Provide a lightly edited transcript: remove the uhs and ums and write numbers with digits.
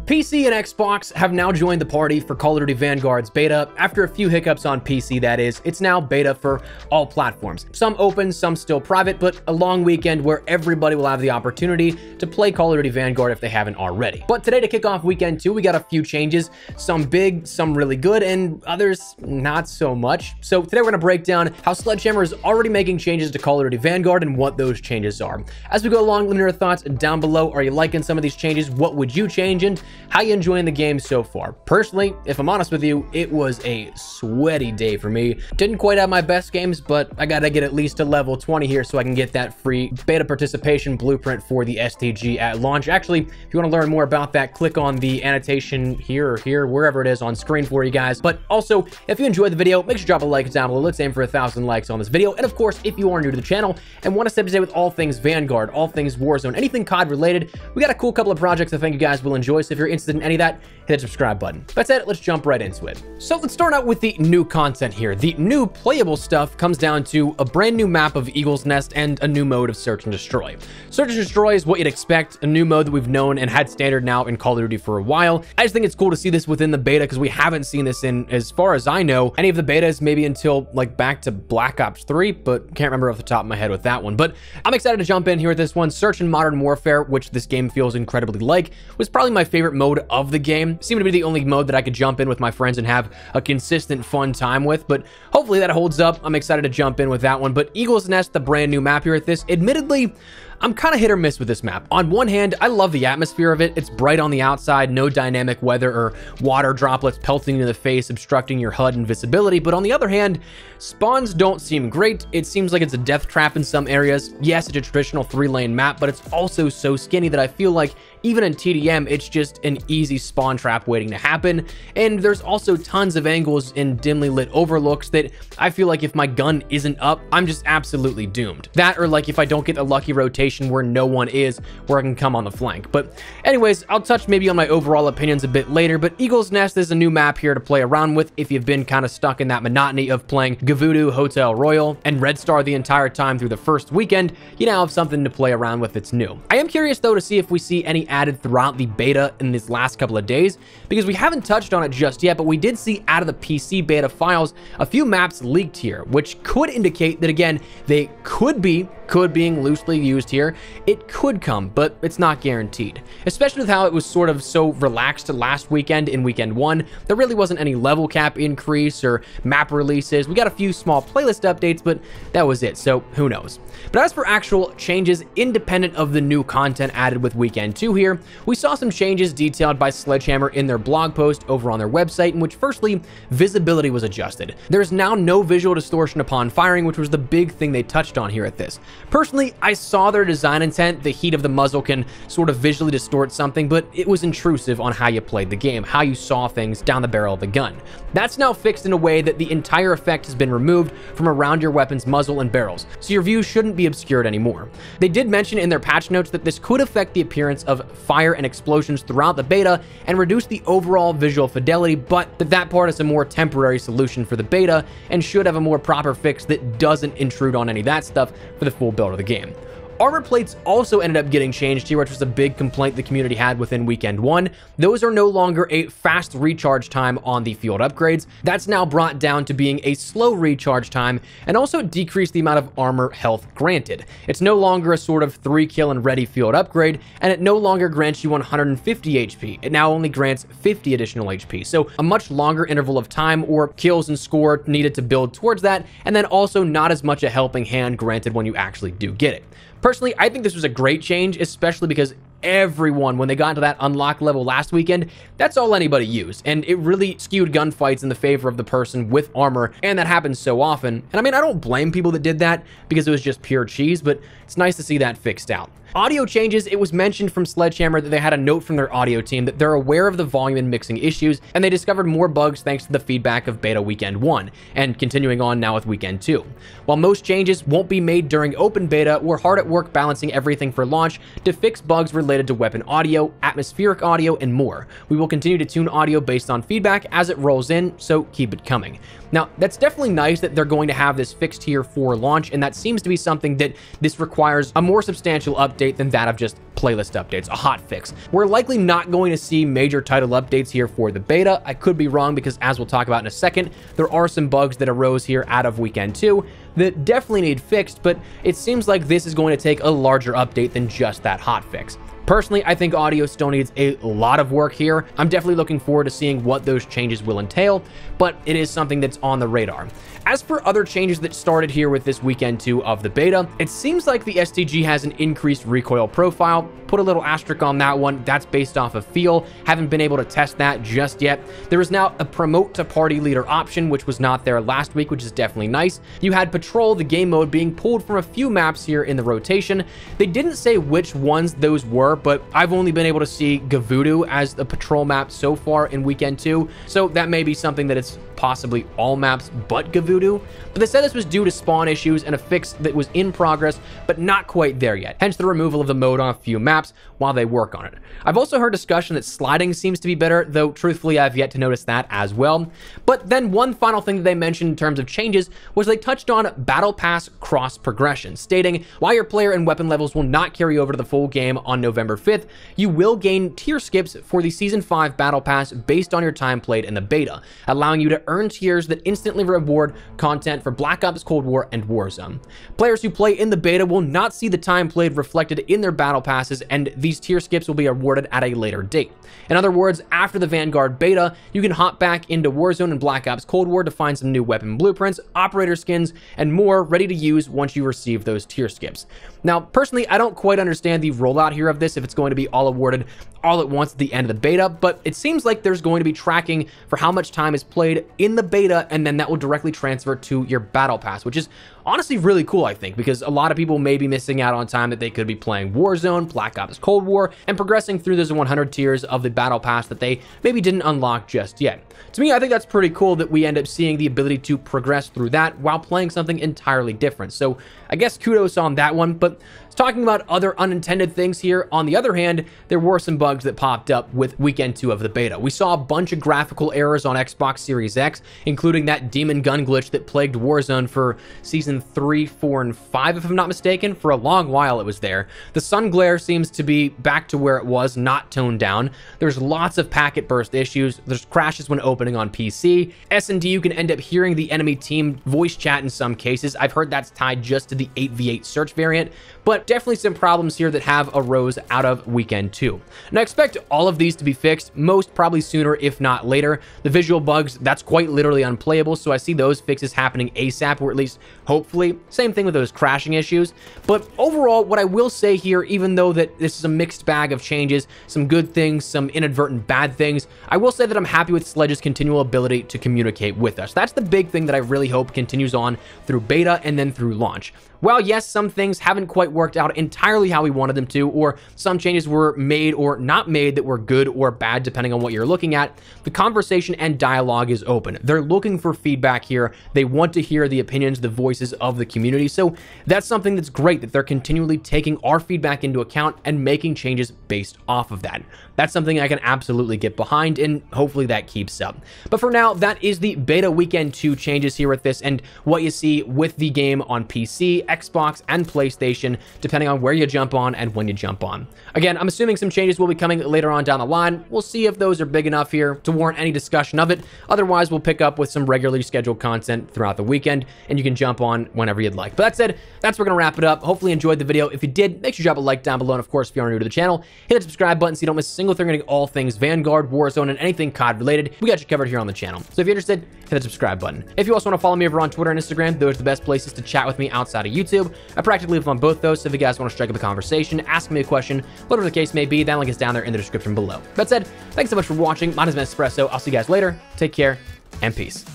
PC and Xbox have now joined the party for Call of Duty Vanguard's beta. After a few hiccups on PC, that is, it's now beta for all platforms. Some open, some still private, but a long weekend where everybody will have the opportunity to play Call of Duty Vanguard if they haven't already. But today, to kick off weekend 2, we got a few changes, some big, some really good, and others not so much. So today we're gonna break down how Sledgehammer is already making changes to Call of Duty Vanguard and what those changes are. As we go along, let me know your thoughts down below. Are you liking some of these changes? What would you change, and how you enjoying the game so far? Personally, if I'm honest with you, it was a sweaty day for me. Didn't quite have my best games, but I gotta get at least to level 20 here so I can get that free beta participation blueprint for the STG at launch. Actually, if you want to learn more about that, click on the annotation here or here, wherever it is on screen for you guys. But also, if you enjoyed the video, make sure to drop a like down below. Let's aim for 1,000 likes on this video. And of course, if you are new to the channel and want to stay up to date with all things Vanguard, all things Warzone, anything COD related, we got a cool couple of projects I think you guys will enjoy. So if you're interested in any of that, hit the subscribe button. That's it. Let's jump right into it. So let's start out with the new content here. The new playable stuff comes down to a brand new map of Eagle's Nest and a new mode of Search and Destroy. Search and Destroy is what you'd expect, a new mode that we've known and had standard now in Call of Duty for a while. I just think it's cool to see this within the beta because we haven't seen this in, as far as I know, any of the betas maybe until like back to Black Ops 3, but can't remember off the top of my head with that one. But I'm excited to jump in here with this one. Search and Modern Warfare, which this game feels incredibly like, was probably my favorite mode of the game. Seemed to be the only mode that I could jump in with my friends and have a consistent fun time with, but hopefully that holds up. I'm excited to jump in with that one. But Eagle's Nest, the brand new map here at this, admittedly, I'm kind of hit or miss with this map. On one hand, I love the atmosphere of it. It's bright on the outside, no dynamic weather or water droplets pelting into the face, obstructing your HUD and visibility. But on the other hand, spawns don't seem great. It seems like it's a death trap in some areas. Yes, it's a traditional 3-lane map, but it's also so skinny that I feel like even in TDM, it's just an easy spawn trap waiting to happen. And there's also tons of angles in dimly lit overlooks that I feel like if my gun isn't up, I'm just absolutely doomed. That, or like if I don't get a lucky rotation where no one is, where I can come on the flank. But anyways, I'll touch maybe on my overall opinions a bit later, but Eagle's Nest is a new map here to play around with if you've been kind of stuck in that monotony of playing Gavudu, Hotel Royal, and Red Star the entire time through the first weekend. You now have something to play around with that's new. I am curious though to see if we see any added throughout the beta in these last couple of days, because we haven't touched on it just yet, but we did see out of the PC beta files a few maps leaked here, which could indicate that, again, they could being loosely used here, it could come, but it's not guaranteed. Especially with how it was sort of so relaxed last weekend in weekend 1. There really wasn't any level cap increase or map releases. We got a few small playlist updates, but that was it, so who knows. But as for actual changes independent of the new content added with weekend 2 here, we saw some changes detailed by Sledgehammer in their blog post over on their website, in which firstly, visibility was adjusted. There's now no visual distortion upon firing, which was the big thing they touched on here at this. Personally, I saw their design intent. The heat of the muzzle can sort of visually distort something, but it was intrusive on how you played the game, how you saw things down the barrel of the gun. That's now fixed in a way that the entire effect has been removed from around your weapon's muzzle and barrels, so your view shouldn't be obscured anymore. They did mention in their patch notes that this could affect the appearance of fire and explosions throughout the beta and reduce the overall visual fidelity, but that part is a more temporary solution for the beta and should have a more proper fix that doesn't intrude on any of that stuff for the full build of the game. Armor plates also ended up getting changed here, which was a big complaint the community had within weekend 1. Those are no longer a fast recharge time on the field upgrades. That's now brought down to being a slow recharge time, and also decreased the amount of armor health granted. It's no longer a sort of 3 kill and ready field upgrade, and it no longer grants you 150 HP. It now only grants 50 additional HP. So a much longer interval of time or kills and score needed to build towards that, and then also not as much a helping hand granted when you actually do get it. Personally, I think this was a great change, especially because everyone, when they got into that unlock level last weekend, that's all anybody used, and it really skewed gunfights in the favor of the person with armor, and that happens so often. And I mean, I don't blame people that did that because it was just pure cheese, but it's nice to see that fixed out. Audio changes, it was mentioned from Sledgehammer that they had a note from their audio team that they're aware of the volume and mixing issues, and they discovered more bugs thanks to the feedback of beta weekend 1, and continuing on now with weekend 2. While most changes won't be made during open beta, we're hard at work balancing everything for launch to fix bugs related to weapon audio, atmospheric audio, and more. We will continue to tune audio based on feedback as it rolls in, so keep it coming. Now, that's definitely nice that they're going to have this fixed here for launch, and that seems to be something that this requires a more substantial update than that of just playlist updates, a hot fix. We're likely not going to see major title updates here for the beta. I could be wrong because, as we'll talk about in a second, there are some bugs that arose here out of weekend 2 that definitely need fixed, but it seems like this is going to take a larger update than just that hot fix. Personally, I think audio still needs a lot of work here. I'm definitely looking forward to seeing what those changes will entail, but it is something that's on the radar. As for other changes that started here with this weekend 2 of the beta, it seems like the STG has an increased recoil profile. Put a little asterisk on that one. That's based off of feel. Haven't been able to test that just yet. There is now a promote to party leader option, which was not there last week, which is definitely nice. You had patrol, the game mode, being pulled from a few maps here in the rotation. They didn't say which ones those were, but I've only been able to see Gavudu as the patrol map so far in weekend 2, so that may be something that it's possibly all maps but Gavudu. But they said this was due to spawn issues and a fix that was in progress but not quite there yet, hence the removal of the mode on a few maps while they work on it. I've also heard discussion that sliding seems to be better, though truthfully I've yet to notice that as well. But then one final thing that they mentioned in terms of changes was they touched on Battle Pass cross progression, stating while your player and weapon levels will not carry over to the full game on November 5th, you will gain tier skips for the Season 5 Battle Pass based on your time played in the beta, allowing you to earn tiers that instantly reward content for Black Ops Cold War and Warzone. Players who play in the beta will not see the time played reflected in their battle passes, and these tier skips will be awarded at a later date. In other words, after the Vanguard beta, you can hop back into Warzone and Black Ops Cold War to find some new weapon blueprints, operator skins, and more ready to use once you receive those tier skips. Now, personally, I don't quite understand the rollout here of this, if it's going to be all awarded all at once at the end of the beta, but it seems like there's going to be tracking for how much time is played in the beta, and then that will directly transfer to your battle pass, which is honestly really cool, I think, because a lot of people may be missing out on time that they could be playing Warzone, Black Ops Cold War, and progressing through those 100 tiers of the battle pass that they maybe didn't unlock just yet. To me, I think that's pretty cool that we end up seeing the ability to progress through that while playing something entirely different. So I guess kudos on that one, but talking about other unintended things here, on the other hand, there were some bugs that popped up with weekend 2 of the beta. We saw a bunch of graphical errors on Xbox Series X, including that demon gun glitch that plagued Warzone for Season 3, 4, and 5, if I'm not mistaken. For a long while it was there. The sun glare seems to be back to where it was, not toned down. There's lots of packet burst issues. There's crashes when opening on PC. S&D, you can end up hearing the enemy team voice chat in some cases. I've heard that's tied just to the 8v8 search variant, but definitely some problems here that have arose out of weekend 2. Now, I expect all of these to be fixed, most probably sooner if not later. The visual bugs, that's quite literally unplayable, so I see those fixes happening ASAP, or at least hopefully. Same thing with those crashing issues. But overall, what I will say here, even though that this is a mixed bag of changes, some good things, some inadvertent bad things, I will say that I'm happy with Sledge's continual ability to communicate with us. That's the big thing that I really hope continues on through beta and then through launch. While yes, some things haven't quite worked out entirely how we wanted them to, or some changes were made or not made that were good or bad depending on what you're looking at, the conversation and dialogue is open. They're looking for feedback here. They want to hear the opinions, the voices of the community. So that's something that's great, that they're continually taking our feedback into account and making changes based off of that. That's something I can absolutely get behind, and hopefully that keeps up. But for now, that is the beta weekend 2 changes here with this, and what you see with the game on PC, Xbox, and PlayStation, depending on where you jump on and when you jump on. Again, I'm assuming some changes will be coming later on down the line. We'll see if those are big enough here to warrant any discussion of it. Otherwise, we'll pick up with some regularly scheduled content throughout the weekend, and you can jump on whenever you'd like. But that said, that's where we're going to wrap it up. Hopefully you enjoyed the video. If you did, make sure you drop a like down below, and of course, if you are new to the channel, hit that subscribe button so you don't miss a single thing regarding all things Vanguard, Warzone, and anything COD related. We got you covered here on the channel. So if you're interested, hit that subscribe button. If you also want to follow me over on Twitter and Instagram, those are the best places to chat with me outside of YouTube. I practically live on both those, so if you guys want to strike up a conversation, ask me a question, whatever the case may be, that link is down there in the description below. That said, thanks so much for watching. My name is Espresso. I'll see you guys later. Take care, and peace.